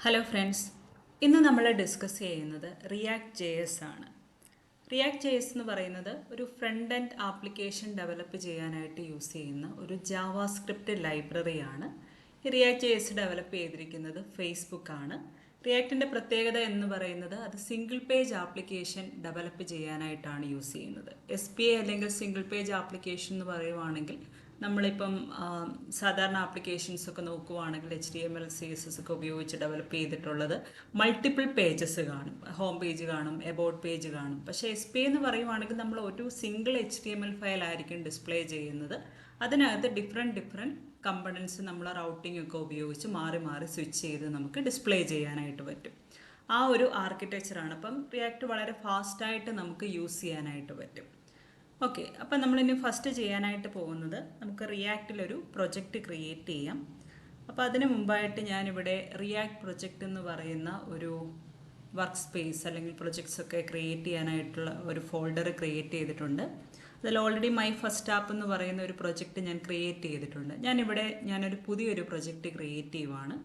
Hello friends, ഇന്ന് നമ്മൾ discuss ചെയ്യുന്നത് റിയാക്ട് ജെ എസ് ആണ്. റിയാക്ട് ജെ എസ് എന്ന് പറയുന്നത് ഒരു ഫ്രണ്ട് എൻഡ് ആപ്ലിക്കേഷൻ ഡെവലപ്പ് ചെയ്യാനായിട്ട് യൂസ് ചെയ്യുന്ന ഒരു ജാവാസ്ക്രിപ്റ്റ് ലൈബ്രറിയാണ്. ഈ റിയാക്ട് ജെ എസ് ഡെവലപ്പ് ചെയ്തിരിക്കുന്നത് ഫേസ്ബുക്കാണ്. റിയാക്റ്റിൻ്റെ പ്രത്യേകത എന്ന് പറയുന്നത് അത് സിംഗിൾ പേജ് ആപ്ലിക്കേഷൻ ഡെവലപ്പ് ചെയ്യാനായിട്ടാണ് യൂസ് ചെയ്യുന്നത്. SPA അല്ലെങ്കിൽ സിംഗിൾ പേജ് ആപ്ലിക്കേഷൻ എന്ന് പറയുവാണെങ്കിൽ നമ്മളിപ്പം സാധാരണ ആപ്ലിക്കേഷൻസ് ഒക്കെ നോക്കുവാണെങ്കിൽ HTML CSS ഒക്കെ ഉപയോഗിച്ച് ഡെവലപ്പ് ചെയ്തിട്ടുള്ളത് മൾട്ടിപ്പിൾ പേജസ് കാണും. ഹോം പേജ് കാണും, എബൌട്ട് പേജ് കാണും. പക്ഷേ SPA എന്ന് പറയുവാണെങ്കിൽ നമ്മൾ ഒരു സിംഗിൾ HTML ഫയൽ ആയിരിക്കും ഡിസ്പ്ലേ ചെയ്യുന്നത്. അതിനകത്ത് ഡിഫറെൻറ്റ് കമ്പണൻസ് നമ്മൾ റൗട്ടിംഗ് ഒക്കെ ഉപയോഗിച്ച് മാറി മാറി സ്വിച്ച് ചെയ്ത് നമുക്ക് ഡിസ്പ്ലേ ചെയ്യാനായിട്ട് പറ്റും. ആ ഒരു ആർക്കിടെക്ചറാണ്. അപ്പം റിയാക്ട് വളരെ ഫാസ്റ്റായിട്ട് നമുക്ക് യൂസ് ചെയ്യാനായിട്ട് പറ്റും. ഓക്കെ, അപ്പം നമ്മളിനി ഫസ്റ്റ് ചെയ്യാനായിട്ട് പോകുന്നത് നമുക്ക് റിയാക്റ്റിലൊരു പ്രൊജക്റ്റ് ക്രിയേറ്റ് ചെയ്യാം. അപ്പോൾ അതിന് മുമ്പായിട്ട് ഞാനിവിടെ റിയാക്ട് പ്രൊജക്റ്റ് എന്ന് പറയുന്ന ഒരു വർക്ക് സ്പേസ് അല്ലെങ്കിൽ പ്രൊജക്ട്സ് ഒക്കെ ക്രിയേറ്റ് ചെയ്യാനായിട്ടുള്ള ഒരു ഫോൾഡർ ക്രിയേറ്റ് ചെയ്തിട്ടുണ്ട്. അതിൽ ഓൾറെഡി മൈ ഫസ്റ്റ് ആപ്പ് എന്ന് പറയുന്ന ഒരു പ്രൊജക്റ്റ് ഞാൻ ക്രിയേറ്റ് ചെയ്തിട്ടുണ്ട്. ഞാനൊരു പുതിയൊരു പ്രൊജക്റ്റ് ക്രിയേറ്റ് ചെയ്യുവാണ്.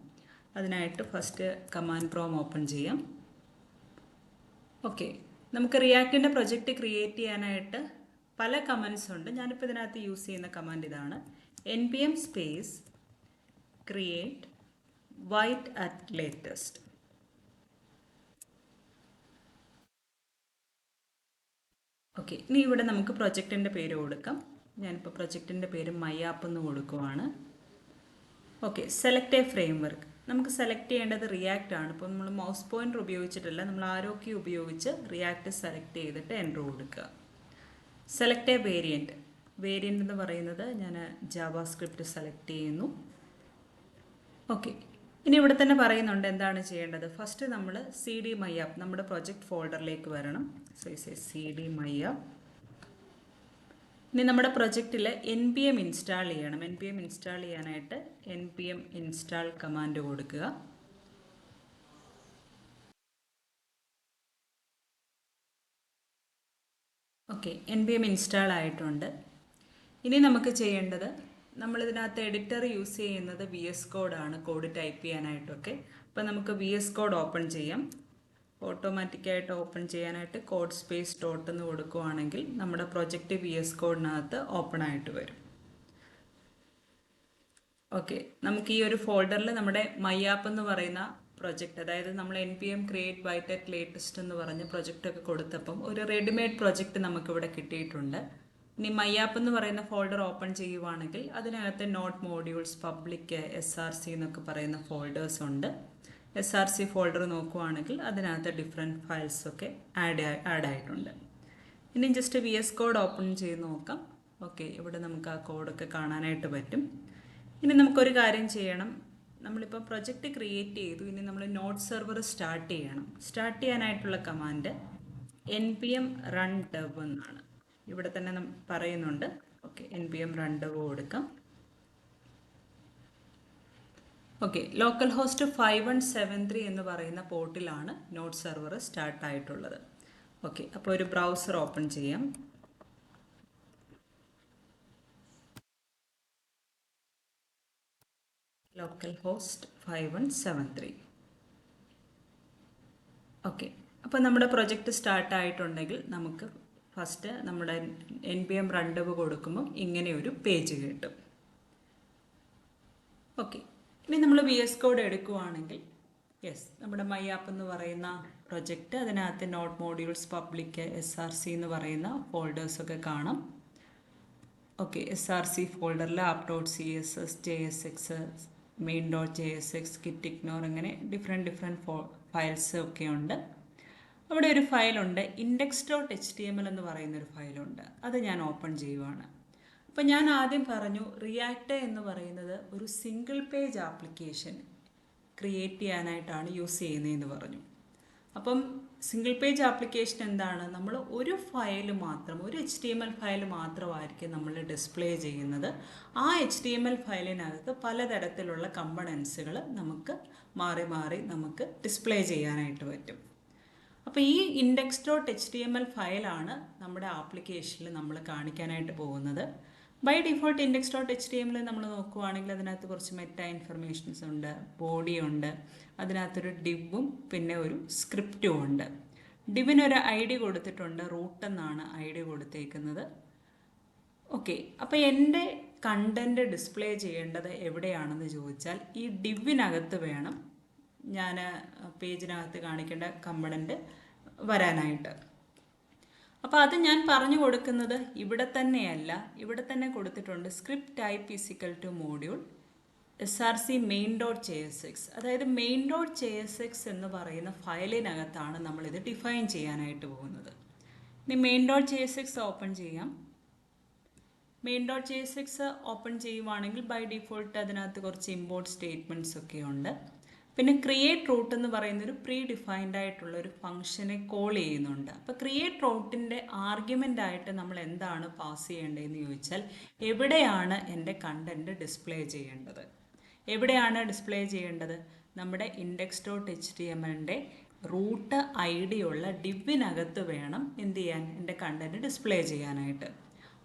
അതിനായിട്ട് ഫസ്റ്റ് കമാൻഡ് പ്രോംപ്റ്റ് ഓപ്പൺ ചെയ്യാം. ഓക്കെ, നമുക്ക് റിയാക്റ്റിൻ്റെ പ്രൊജക്റ്റ് ക്രിയേറ്റ് ചെയ്യാനായിട്ട് പല കമാൻഡ്സ് ഉണ്ട്. ഞാനിപ്പോൾ ഇതിനകത്ത് യൂസ് ചെയ്യുന്ന കമാൻഡ് ഇതാണ്: npm space create white at latest. Okay, ഇനി ഇവിടെ നമുക്ക് പ്രൊജക്റ്റിൻ്റെ പേര് കൊടുക്കാം. ഞാനിപ്പോൾ പ്രൊജക്റ്റിൻ്റെ പേര് മൈ ആപ്പ് എന്ന് കൊടുക്കുവാണ്. Okay, select A frame work. നമുക്ക് സെലക്ട് ചെയ്യേണ്ടത് റിയാക്റ്റ് ആണ്. ഇപ്പോൾ നമ്മൾ മൗസ് പോയിൻ്റർ ഉപയോഗിച്ചിട്ടല്ല, നമ്മൾ ആരോ കീ ഉപയോഗിച്ച് റിയാക്റ്റ് സെലക്ട് ചെയ്തിട്ട് എൻ്റർ കൊടുക്കുക. Select A variant. വേരിയൻ്റ് എന്ന് പറയുന്നത് ഞാൻ ജാവാസ്ക്രിപ്റ്റ് സെലക്ട് ചെയ്യുന്നു. ഓക്കെ, ഇനി ഇവിടെ തന്നെ പറയുന്നുണ്ട് എന്താണ് ചെയ്യേണ്ടത്. ഫസ്റ്റ് നമ്മൾ CD my app നമ്മുടെ പ്രൊജക്റ്റ് ഫോൾഡറിലേക്ക് വരണം. CD my app. ഇനി നമ്മുടെ പ്രൊജക്റ്റിൽ npm ഇൻസ്റ്റാൾ ചെയ്യണം. npm ഇൻസ്റ്റാൾ ചെയ്യാനായിട്ട് npm ഇൻസ്റ്റാൾ കമാൻഡ് കൊടുക്കുക. ഓക്കെ, npm ഇൻസ്റ്റാൾ ആയിട്ടുണ്ട്. ഇനി നമുക്ക് ചെയ്യേണ്ടത്, നമ്മളിതിനകത്ത് എഡിറ്റർ യൂസ് ചെയ്യുന്നത് VS കോഡാണ്, കോഡ് ടൈപ്പ് ചെയ്യാനായിട്ടൊക്കെ. അപ്പോൾ നമുക്ക് VS കോഡ് ഓപ്പൺ ചെയ്യാം. ഓട്ടോമാറ്റിക്കായിട്ട് ഓപ്പൺ ചെയ്യാനായിട്ട് കോഡ് സ്പേസ് ഡോട്ട് എന്ന് കൊടുക്കുവാണെങ്കിൽ നമ്മുടെ പ്രൊജക്റ്റ് VS കോഡിനകത്ത് ഓപ്പൺ ആയിട്ട് വരും. ഓക്കെ, നമുക്ക് ഈ ഒരു ഫോൾഡറിൽ നമ്മുടെ മൈ ആപ്പ് എന്ന് പറയുന്ന പ്രൊജക്റ്റ്, അതായത് നമ്മൾ npm create white at latest എന്ന് പറഞ്ഞ പ്രൊജക്റ്റൊക്കെ കൊടുത്തപ്പം ഒരു റെഡിമെയ്ഡ് പ്രൊജക്റ്റ് നമുക്കിവിടെ കിട്ടിയിട്ടുണ്ട്. ഇനി മൈ ആപ്പ് എന്ന് പറയുന്ന ഫോൾഡർ ഓപ്പൺ ചെയ്യുവാണെങ്കിൽ അതിനകത്ത് നോട്ട് മോഡ്യൂൾസ്, പബ്ലിക്, SRC എന്നൊക്കെ പറയുന്ന ഫോൾഡേഴ്സ് ഉണ്ട്. SRC ഫോൾഡർ നോക്കുവാണെങ്കിൽ അതിനകത്ത് ഡിഫറെൻറ്റ് ഫയൽസൊക്കെ ആഡ് ആയിട്ടുണ്ട്. ഇനി ജസ്റ്റ് VS കോഡ് ഓപ്പൺ ചെയ്ത് നോക്കാം. ഓക്കെ, ഇവിടെ നമുക്ക് ആ കോഡൊക്കെ കാണാനായിട്ട് പറ്റും. ഇനി നമുക്കൊരു കാര്യം ചെയ്യണം. നമ്മളിപ്പോൾ പ്രൊജക്റ്റ് ക്രിയേറ്റ് ചെയ്തു. ഇനി നമ്മൾ നോട്ട് സെർവർ സ്റ്റാർട്ട് ചെയ്യണം. സ്റ്റാർട്ട് ചെയ്യാനായിട്ടുള്ള കമാൻഡ് npm run dev എന്നാണ്. ഇവിടെ തന്നെ പറയുന്നുണ്ട്. ഓക്കെ, npm run dev കൊടുക്കാം. ഓക്കെ, ലോക്കൽ ഹോസ്റ്റ് 5173 എന്ന് പറയുന്ന പോർട്ടിലാണ് നോട്ട് സെർവർ സ്റ്റാർട്ട് ആയിട്ടുള്ളത്. ഓക്കെ, അപ്പോൾ ഒരു ബ്രൗസർ ഓപ്പൺ ചെയ്യാം. Local host 5173. ഓക്കെ, അപ്പോൾ നമ്മുടെ പ്രൊജക്റ്റ് സ്റ്റാർട്ട് ആയിട്ടുണ്ടെങ്കിൽ നമുക്ക് ഫസ്റ്റ് നമ്മുടെ npm run dev കൊടുക്കുമ്പോൾ ഇങ്ങനെ ഒരു പേജ് കിട്ടും. ഓക്കെ, ഇനി നമ്മൾ VS കോഡ് എടുക്കുവാണെങ്കിൽ നമ്മുടെ മൈ ആപ്പ് എന്ന് പറയുന്ന പ്രൊജക്റ്റ്, അതിനകത്ത് നോട്ട് മോഡ്യൂൾസ്, പബ്ലിക്, SRC എന്ന് പറയുന്ന ഫോൾഡേഴ്സൊക്കെ കാണാം. ഓക്കെ, SRC ഫോൾഡറിൽ app.css, JSX, main.jsx, gitignore അങ്ങനെ ഡിഫറെൻറ്റ് ഫയൽസ് ഒക്കെ ഉണ്ട്. അവിടെ ഒരു ഫയലുണ്ട്, index.html എന്ന് പറയുന്നൊരു ഫയലുണ്ട്. അത് ഞാൻ ഓപ്പൺ ചെയ്യുവാണ്. അപ്പം ഞാൻ ആദ്യം പറഞ്ഞു റിയാക്ട് എന്ന് പറയുന്നത് ഒരു സിംഗിൾ പേജ് ആപ്ലിക്കേഷൻ ക്രിയേറ്റ് ചെയ്യാനായിട്ടാണ് യൂസ് ചെയ്യുന്നതെന്ന് പറഞ്ഞു. അപ്പം സിംഗിൾ പേജ് ആപ്ലിക്കേഷൻ എന്താണ്? നമ്മൾ ഒരു ഫയൽ മാത്രം, ഒരു HTML ഫയൽ മാത്രമായിരിക്കും നമ്മൾ ഡിസ്പ്ലേ ചെയ്യുന്നത്. ആ HTML ഫയലിനകത്ത് പലതരത്തിലുള്ള കമ്പണൻസുകൾ നമുക്ക് മാറി മാറി നമുക്ക് ഡിസ്പ്ലേ ചെയ്യാനായിട്ട് പറ്റും. അപ്പോൾ ഈ index.html ഫയലാണ് നമ്മുടെ ആപ്ലിക്കേഷനിൽ നമ്മൾ കാണിക്കാനായിട്ട് പോകുന്നത്. By default index dot H T എമ്മിൽ നമ്മൾ നോക്കുവാണെങ്കിൽ അതിനകത്ത് കുറച്ച് മെറ്റ ഇൻഫർമേഷൻസ് ഉണ്ട്, ബോഡി ഉണ്ട്, അതിനകത്തൊരു ഡിവും പിന്നെ ഒരു സ്ക്രിപ്റ്റും ഉണ്ട്. ഡിവിനൊരു ഐ ഡി കൊടുത്തിട്ടുണ്ട്, റൂട്ട് എന്നാണ് ഐ ഡി കൊടുത്തേക്കുന്നത്. ഓക്കെ, അപ്പോൾ എൻ്റെ കണ്ടൻറ്റ് ഡിസ്പ്ലേ ചെയ്യേണ്ടത് എവിടെയാണെന്ന് ചോദിച്ചാൽ ഈ ഡിവിനകത്ത് വേണം ഞാൻ പേജിനകത്ത് കാണിക്കേണ്ട കമ്പണൻറ്റ് വരാനായിട്ട്. അപ്പോൾ അത് ഞാൻ പറഞ്ഞു കൊടുക്കുന്നത് ഇവിടെ തന്നെയല്ല, ഇവിടെ തന്നെ കൊടുത്തിട്ടുണ്ട് script type is equal to module src main.jsx. അതായത് main.jsx എന്ന് പറയുന്ന ഫയലിനകത്താണ് നമ്മളിത് ഡിഫൈൻ ചെയ്യാനായിട്ട് പോകുന്നത്. ഇനി main.jsx ഓപ്പൺ ചെയ്യാം. main.jsx ഓപ്പൺ ചെയ്യുവാണെങ്കിൽ ബൈ ഡിഫോൾട്ട് അതിനകത്ത് കുറച്ച് ഇമ്പോർട്ട് സ്റ്റേറ്റ്മെൻറ്റ്സ് ഒക്കെ ഉണ്ട്. പിന്നെ ക്രിയേറ്റ് റൂട്ട് എന്ന് പറയുന്ന ഒരു പ്രീ ഡിഫൈൻഡ് ആയിട്ടുള്ള ഒരു ഫംഗ്ഷനെ കോൾ ചെയ്യുന്നുണ്ട്. അപ്പോൾ ക്രിയേറ്റ് റൂട്ടിൻ്റെ ആർഗ്യുമെൻ്റ് ആയിട്ട് നമ്മൾ എന്താണ് പാസ് ചെയ്യേണ്ടതെന്ന് ചോദിച്ചാൽ എവിടെയാണ് എൻ്റെ കണ്ടൻറ്റ് ഡിസ്പ്ലേ ചെയ്യേണ്ടത്, എവിടെയാണ് ഡിസ്പ്ലേ ചെയ്യേണ്ടത്? നമ്മുടെ index dot H T M എല്ലിൻ്റെ റൂട്ട് ഐ ഡി ഉള്ള ഡിവിനകത്ത് വേണം എന്ത് ചെയ്യാൻ, എൻ്റെ കണ്ടൻറ്റ് ഡിസ്പ്ലേ ചെയ്യാനായിട്ട്.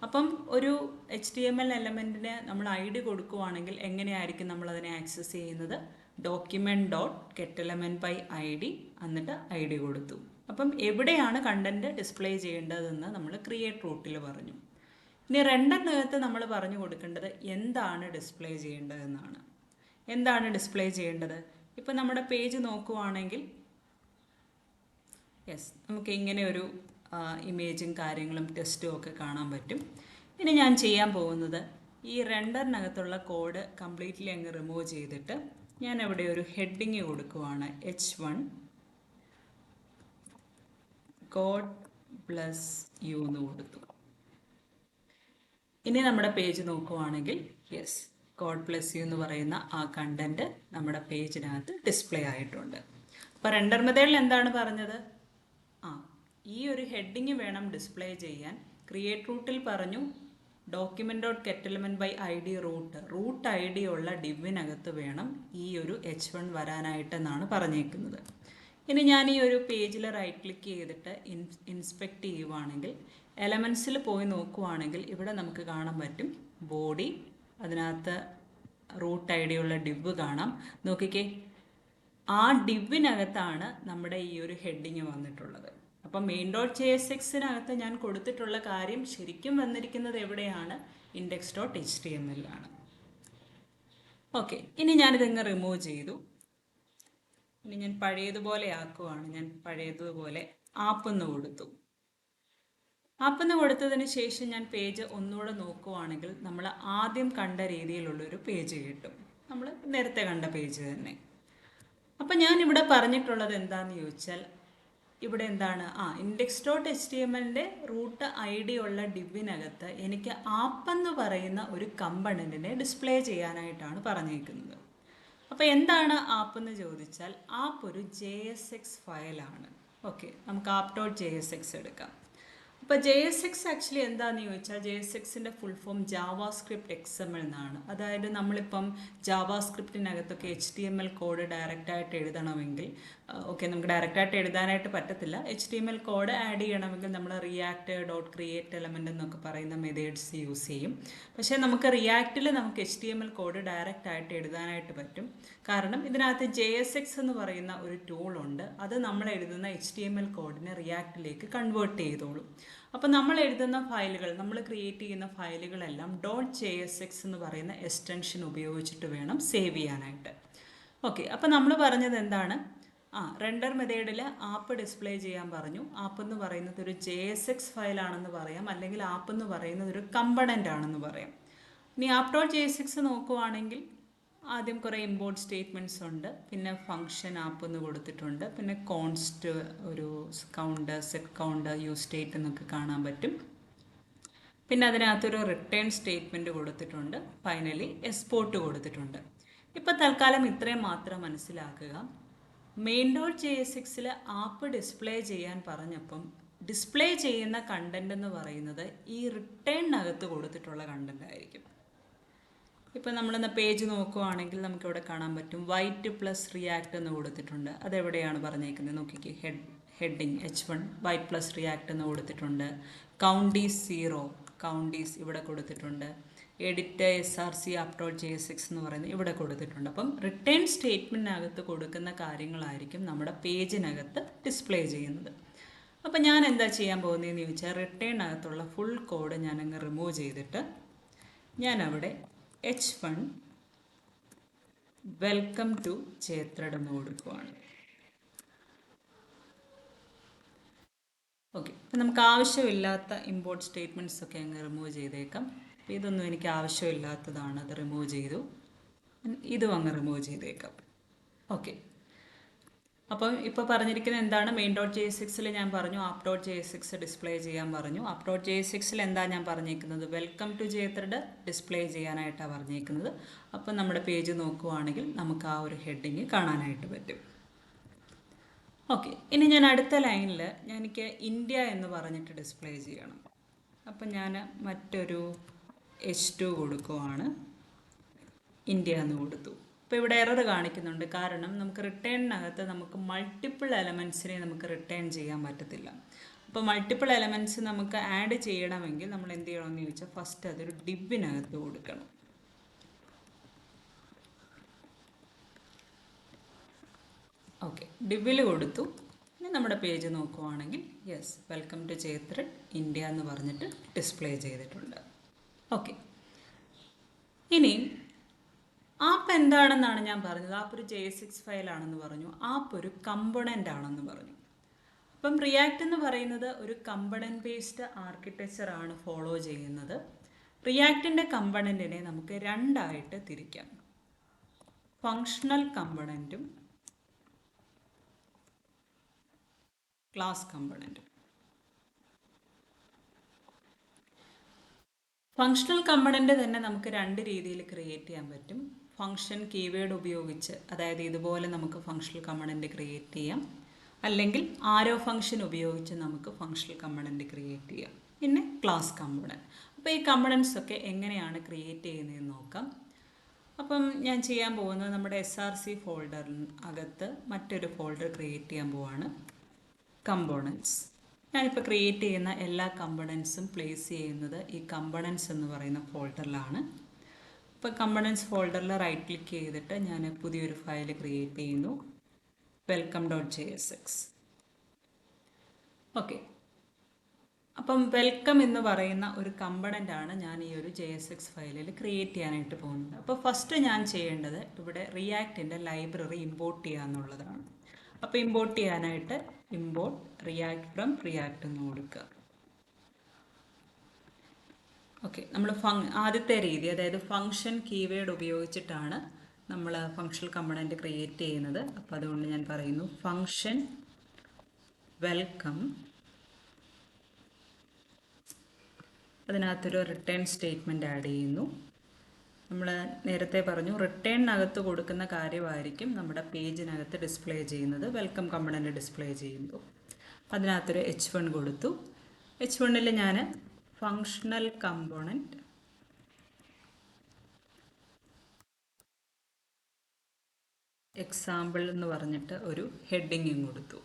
അപ്പം ഒരു എച്ച് ടി എം എൽ എലമെൻറ്റിന് നമ്മൾ ഐ ഡി കൊടുക്കുവാണെങ്കിൽ എങ്ങനെയായിരിക്കും നമ്മളതിനെ ആക്സസ് ചെയ്യുന്നത്? Document dot get element by I D എന്നിട്ട് ഐ ഡി കൊടുത്തു. അപ്പം എവിടെയാണ് കണ്ടൻറ്റ് ഡിസ്പ്ലേ ചെയ്യേണ്ടതെന്ന് നമ്മൾ ക്രിയേറ്റ് റൂട്ടിൽ പറഞ്ഞു. ഇനി രണ്ടിനകത്ത് നമ്മൾ പറഞ്ഞു കൊടുക്കേണ്ടത് എന്താണ് ഡിസ്പ്ലേ ചെയ്യേണ്ടതെന്നാണ്. എന്താണ് ഡിസ്പ്ലേ ചെയ്യേണ്ടത്? ഇപ്പം നമ്മുടെ പേജ് നോക്കുവാണെങ്കിൽ നമുക്ക് ഇങ്ങനെ ഒരു ഇമേജും കാര്യങ്ങളും ടെസ്റ്റും ഒക്കെ കാണാൻ പറ്റും. ഇനി ഞാൻ ചെയ്യാൻ പോകുന്നത് ഈ രണ്ടറിനകത്തുള്ള കോഡ് കംപ്ലീറ്റ്ലി അങ്ങ് റിമൂവ് ചെയ്തിട്ട് ഞാൻ അവിടെ ഒരു ഹെഡിങ് കൊടുക്കുവാണ്, H1 God bless you എന്ന് കൊടുത്തു. ഇനി നമ്മുടെ പേജ് നോക്കുവാണെങ്കിൽ God bless you എന്ന് പറയുന്ന ആ കണ്ടന്റ് നമ്മുടെ പേജിനകത്ത് ഡിസ്പ്ലേ ആയിട്ടുണ്ട്. അപ്പോൾ റെൻഡർ മെത്തേഡിൽ എന്താണ് പറഞ്ഞത്? ഈ ഒരു ഹെഡിങ് വേണം ഡിസ്പ്ലേ ചെയ്യാൻ. ക്രിയേറ്റ് റൂട്ടിൽ പറഞ്ഞു document dot get element by I D root I D ഉള്ള ഡിവിനകത്ത് വേണം ഈ ഒരു H1 വരാനായിട്ടെന്നാണ് പറഞ്ഞേക്കുന്നത്. ഇനി ഞാൻ ഈ ഒരു പേജിൽ റൈറ്റ് ക്ലിക്ക് ചെയ്തിട്ട് ഇൻസ്പെക്റ്റ് ചെയ്യുവാണെങ്കിൽ എലമെൻറ്റ്സിൽ പോയി നോക്കുവാണെങ്കിൽ ഇവിടെ നമുക്ക് കാണാൻ പറ്റും ബോഡി, അതിനകത്ത് റൂട്ട് ഐ ഡി ഉള്ള ഡിവ് കാണാം. നോക്കിക്കേ, ആ ഡിവിനകത്താണ് നമ്മുടെ ഈ ഒരു ഹെഡിങ് വന്നിട്ടുള്ളത്. അപ്പം main.jsxനകത്ത് ഞാൻ കൊടുത്തിട്ടുള്ള കാര്യം ശരിക്കും വന്നിരിക്കുന്നത് എവിടെയാണ്? Index dot H T M എല്ലാണ്. ഓക്കെ, ഇനി ഞാനിതങ്ങ് റിമൂവ് ചെയ്തു. ഇനി ഞാൻ പഴയതുപോലെ ആക്കുവാണ്. ഞാൻ പഴയതുപോലെ ആപ്പെന്ന് കൊടുത്തു. ആപ്പെന്ന് കൊടുത്തതിന് ശേഷം ഞാൻ പേജ് ഒന്നുകൂടെ നോക്കുവാണെങ്കിൽ നമ്മൾ ആദ്യം കണ്ട രീതിയിലുള്ളൊരു പേജ് കിട്ടും, നമ്മൾ നേരത്തെ കണ്ട പേജ് തന്നെ. അപ്പം ഞാനിവിടെ പറഞ്ഞിട്ടുള്ളത് എന്താണെന്ന് ചോദിച്ചാൽ ഇവിടെ എന്താണ്, index dot H T M എല്ലിൻ്റെ റൂട്ട് ഐ ഡി ഉള്ള ഡിവിനകത്ത് എനിക്ക് ആപ്പെന്ന് പറയുന്ന ഒരു കമ്പണൻറ്റിനെ ഡിസ്പ്ലേ ചെയ്യാനായിട്ടാണ് പറഞ്ഞേക്കുന്നത്. അപ്പോൾ എന്താണ് ആപ്പ് എന്ന് ചോദിച്ചാൽ ആപ്പ് ഒരു JSX ഫയലാണ്. ഓക്കെ, നമുക്ക് ആപ്പ് ഡോട്ട് JSX എടുക്കാം. അപ്പോൾ JSX ആക്ച്വലി എന്താണെന്ന് ചോദിച്ചാൽ JSXൻ്റെ ഫുൾ ഫോം ജാവാസ്ക്രിപ്റ്റ് XML എന്നാണ്. അതായത് നമ്മളിപ്പം ജാവാസ്ക്രിപ്റ്റിനകത്തൊക്കെ HTML കോഡ് ഡയറക്റ്റായിട്ട് എഴുതണമെങ്കിൽ നമുക്ക് ഡയറക്റ്റായിട്ട് എഴുതാനായിട്ട് പറ്റത്തില്ല. HTML കോഡ് ആഡ് ചെയ്യണമെങ്കിൽ നമ്മൾ റിയാക്ട് ഡോട്ട് ക്രിയേറ്റ് എലമെൻ്റ് എന്നൊക്കെ പറയുന്ന മെത്തേഡ്സ് യൂസ് ചെയ്യും. പക്ഷേ നമുക്ക് റിയാക്റ്റിൽ നമുക്ക് HTML കോഡ് ഡയറക്റ്റായിട്ട് എഴുതാനായിട്ട് പറ്റും. കാരണം ഇതിനകത്ത് JSX എന്ന് പറയുന്ന ഒരു ടൂളുണ്ട്. അത് നമ്മൾ എഴുതുന്ന HTML കോഡിനെ റിയാക്റ്റിലേക്ക് കൺവേർട്ട് ചെയ്തോളും. അപ്പോൾ നമ്മൾ എഴുതുന്ന ഫയലുകൾ, നമ്മൾ ക്രിയേറ്റ് ചെയ്യുന്ന ഫയലുകളെല്ലാം .jsx എന്ന് പറയുന്ന എക്സ്റ്റൻഷൻ ഉപയോഗിച്ചിട്ട് വേണം സേവ് ചെയ്യാനായിട്ട്. ഓക്കെ, അപ്പോൾ നമ്മൾ പറഞ്ഞത് എന്താണ്? റെൻഡർ മെത്തേഡിൽ ആപ്പ് ഡിസ്പ്ലേ ചെയ്യാൻ പറഞ്ഞു. ആപ്പ് എന്ന് പറയുന്നത് ഒരു JSX ഫയലാണെന്ന് പറയാം, അല്ലെങ്കിൽ ആപ്പ് എന്ന് പറയുന്നത് ഒരു കമ്പണൻ്റ് ആണെന്ന് പറയാം. ഇനി ആപ്പ് ഡോട്ട് JSX നോക്കുവാണെങ്കിൽ ആദ്യം കുറേ ഇമ്പോർട്ട് സ്റ്റേറ്റ്മെൻറ്റ്സ് ഉണ്ട്, പിന്നെ ഫംഗ്ഷൻ ആപ്പ് എന്ന് കൊടുത്തിട്ടുണ്ട്, പിന്നെ കോൺസ്റ്റ് ഒരു count, set count, use state എന്നൊക്കെ കാണാൻ പറ്റും. പിന്നെ അതിനകത്തൊരു റിട്ടേൺ സ്റ്റേറ്റ്മെൻറ്റ് കൊടുത്തിട്ടുണ്ട്, ഫൈനലി എക്സ്പോർട്ട് കൊടുത്തിട്ടുണ്ട്. ഇപ്പോൾ തൽക്കാലം ഇത്രയും മാത്രം മനസ്സിലാക്കുക. main.jsxൽ ആപ്പ് ഡിസ്പ്ലേ ചെയ്യാൻ പറഞ്ഞപ്പം ഡിസ്പ്ലേ ചെയ്യുന്ന കണ്ടൻറ് എന്ന് പറയുന്നത് ഈ റിട്ടേണിനകത്ത് കൊടുത്തിട്ടുള്ള കണ്ടൻ്റ് ആയിരിക്കും. ഇപ്പോൾ നമ്മളെന്ന പേജ് നോക്കുവാണെങ്കിൽ നമുക്കിവിടെ കാണാൻ പറ്റും വൈറ്റ് പ്ലസ് റിയാക്ട് എന്ന് കൊടുത്തിട്ടുണ്ട്. അതെവിടെയാണ് പറഞ്ഞേക്കുന്നത് നോക്കിക്കേ, heading H1 white plus react എന്ന് കൊടുത്തിട്ടുണ്ട്. കൗണ്ട് ഈസ് 0, കൗണ്ട് ഈസ് ഇവിടെ കൊടുത്തിട്ടുണ്ട്. എഡിറ്റ് SRC അപ്ലോഡ് JS6 എന്ന് പറയുന്നത് ഇവിടെ കൊടുത്തിട്ടുണ്ട്. അപ്പം റിട്ടേൺ സ്റ്റേറ്റ്മെൻറ്റിനകത്ത് കൊടുക്കുന്ന കാര്യങ്ങളായിരിക്കും നമ്മുടെ പേജിനകത്ത് ഡിസ്പ്ലേ ചെയ്യുന്നത്. അപ്പം ഞാൻ എന്താ ചെയ്യാൻ പോകുന്നതെന്ന് ചോദിച്ചാൽ റിട്ടേണിനകത്തുള്ള ഫുൾ കോഡ് ഞാനങ്ങ് റിമൂവ് ചെയ്തിട്ട് ഞാനവിടെ H1 വെൽക്കം ടു ചേത്രഡ് എന്ന് കൊടുക്കുവാണ്. ഓക്കെ, അപ്പം നമുക്ക് ആവശ്യമില്ലാത്ത ഇമ്പോർട്ട് സ്റ്റേറ്റ്മെൻറ്റ്സ് ഒക്കെ അങ്ങ് റിമൂവ് ചെയ്തേക്കാം. അപ്പോൾ ഇതൊന്നും എനിക്ക് ആവശ്യമില്ലാത്തതാണ്, അത് റിമൂവ് ചെയ്തു. ഇതും അങ്ങ് റിമൂവ് ചെയ്തേക്കാം. ഓക്കെ, അപ്പം ഇപ്പോൾ പറഞ്ഞിരിക്കുന്നത് എന്താണ്? main.js6 ഞാൻ പറഞ്ഞു app.js6 ഡിസ്പ്ലേ ചെയ്യാൻ പറഞ്ഞു. app.js6 എന്താ ഞാൻ പറഞ്ഞേക്കുന്നത്? വെൽക്കം ടു ചേത്രഡ് ഡിസ്പ്ലേ ചെയ്യാനായിട്ടാണ് പറഞ്ഞേക്കുന്നത്. അപ്പം നമ്മുടെ പേജ് നോക്കുവാണെങ്കിൽ നമുക്ക് ആ ഒരു ഹെഡിങ് കാണാനായിട്ട് പറ്റും. ഓക്കെ, ഇനി ഞാൻ അടുത്ത ലൈനിൽ എനിക്ക് ഇന്ത്യ എന്ന് പറഞ്ഞിട്ട് ഡിസ്പ്ലേ ചെയ്യണം. അപ്പം ഞാൻ മറ്റൊരു H2 കൊടുക്കുവാണ്, ഇന്ത്യ എന്ന് കൊടുത്തു. അപ്പോൾ ഇവിടെ എറർ കാണിക്കുന്നുണ്ട്, കാരണം നമുക്ക് റിട്ടേണിനകത്ത് നമുക്ക് മൾട്ടിപ്പിൾ എലമെൻറ്റ്സിനെ നമുക്ക് റിട്ടേൺ ചെയ്യാൻ പറ്റത്തില്ല. അപ്പോൾ മൾട്ടിപ്പിൾ എലമെൻറ്റ്സ് നമുക്ക് ആഡ് ചെയ്യണമെങ്കിൽ നമ്മൾ എന്ത് ചെയ്യണമെന്ന് ചോദിച്ചാൽ ഫസ്റ്റ് അതൊരു ഡിബിനകത്ത് കൊടുക്കണം. ഓക്കെ, ഡിബിൽ കൊടുത്തു. ഇനി നമ്മുടെ പേജ് നോക്കുവാണെങ്കിൽ യെസ്, വെൽക്കം ടു ചേത്രഡ് ഇന്ത്യ എന്ന് പറഞ്ഞിട്ട് ഡിസ്പ്ലേ ചെയ്തിട്ടുണ്ട്. ഓക്കെ, ഇനി ആപ്പ് എന്താണെന്നാണ് ഞാൻ പറഞ്ഞത്. ആപ്പ് ഒരു JS6 ഫയലാണെന്ന് പറഞ്ഞു. ആപ്പ് ഒരു കമ്പണൻ്റ് ആണെന്ന് പറഞ്ഞു. അപ്പം റിയാക്ട് എന്ന് പറയുന്നത് ഒരു കമ്പണൻ്റ് ബേസ്ഡ് ആർക്കിടെക്ചറാണ് ഫോളോ ചെയ്യുന്നത്. റിയാക്റ്റിൻ്റെ കമ്പണൻറ്റിനെ നമുക്ക് രണ്ടായിട്ട് തിരിക്കാം, ഫങ്ഷണൽ കമ്പണൻറ്റും ക്ലാസ് കമ്പണൻറ്റും. ഫങ്ഷണൽ കമ്പണൻറ്റ് തന്നെ നമുക്ക് രണ്ട് രീതിയിൽ ക്രിയേറ്റ് ചെയ്യാൻ പറ്റും. ഫങ്ഷൻ കീവേഡ് ഉപയോഗിച്ച്, അതായത് ഇതുപോലെ നമുക്ക് ഫങ്ഷണൽ കമ്പണൻറ്റ് ക്രിയേറ്റ് ചെയ്യാം. അല്ലെങ്കിൽ ആരോ ഫങ്ഷൻ ഉപയോഗിച്ച് നമുക്ക് ഫങ്ഷണൽ കമ്പണൻറ്റ് ക്രിയേറ്റ് ചെയ്യാം. പിന്നെ ക്ലാസ് കമ്പണൻറ്റ്. അപ്പോൾ ഈ കമ്പണൻസ് ഒക്കെ എങ്ങനെയാണ് ക്രിയേറ്റ് ചെയ്യുന്നതെന്ന് നോക്കാം. അപ്പം ഞാൻ ചെയ്യാൻ പോകുന്നത് നമ്മുടെ SRC ഫോൾഡറിനകത്ത് മറ്റൊരു ഫോൾഡർ ക്രിയേറ്റ് ചെയ്യാൻ പോവാണ്, കമ്പോണൻസ്. ഞാനിപ്പോൾ ക്രിയേറ്റ് ചെയ്യുന്ന എല്ലാ കമ്പണൻസും പ്ലേസ് ചെയ്യുന്നത് ഈ കമ്പണൻസ് എന്ന് പറയുന്ന ഫോൾഡറിലാണ്. ഇപ്പോൾ കമ്പണൻസ് ഫോൾഡറിൽ റൈറ്റ് ക്ലിക്ക് ചെയ്തിട്ട് ഞാൻ പുതിയൊരു ഫയൽ ക്രിയേറ്റ് ചെയ്യുന്നു, welcome.jsx. ഓക്കെ, അപ്പം വെൽക്കം എന്ന് പറയുന്ന ഒരു കമ്പണൻ്റ് ആണ് ഞാൻ ഈ ഒരു JSX ഫയലിൽ ക്രിയേറ്റ് ചെയ്യാനായിട്ട് പോകുന്നത്. അപ്പോൾ ഫസ്റ്റ് ഞാൻ ചെയ്യേണ്ടത് ഇവിടെ റിയാക്റ്റിൻ്റെ ലൈബ്രറി ഇമ്പോർട്ട് ചെയ്യുക എന്നുള്ളതാണ്. അപ്പോൾ ഇമ്പോർട്ട് ചെയ്യാനായിട്ട് ഇമ്പോർട്ട് റിയാക്ട് ഫ്രം റിയാക്ട് എന്ന് കൊടുക്കുക. ഓക്കെ, നമ്മൾ ആദ്യത്തെ രീതി, അതായത് ഫങ്ഷൻ കീവേഡ് ഉപയോഗിച്ചിട്ടാണ് നമ്മൾ ഫങ്ഷണൽ കമ്പണൻറ്റ് ക്രിയേറ്റ് ചെയ്യുന്നത്. അപ്പോൾ അതുകൊണ്ട് ഞാൻ പറയുന്നു ഫങ്ഷൻ വെൽക്കം, അതിനകത്തൊരു റിട്ടേൺ സ്റ്റേറ്റ്മെൻറ്റ് ആഡ് ചെയ്യുന്നു. നമ്മൾ നേരത്തെ പറഞ്ഞു റിട്ടേണിനകത്ത് കൊടുക്കുന്ന കാര്യമായിരിക്കും നമ്മുടെ പേജിനകത്ത് ഡിസ്പ്ലേ ചെയ്യുന്നത്, വെൽക്കം കമ്പണൻറ്റ് ഡിസ്പ്ലേ ചെയ്യുമ്പോൾ. അതിനകത്തൊരു H1 കൊടുത്തു. H1ൽ ഞാൻ ഫങ്ഷണൽ കമ്പോണൻറ്റ് എക്സാമ്പിൾ എന്ന് പറഞ്ഞിട്ട് ഒരു ഹെഡിങ്ങും കൊടുത്തു.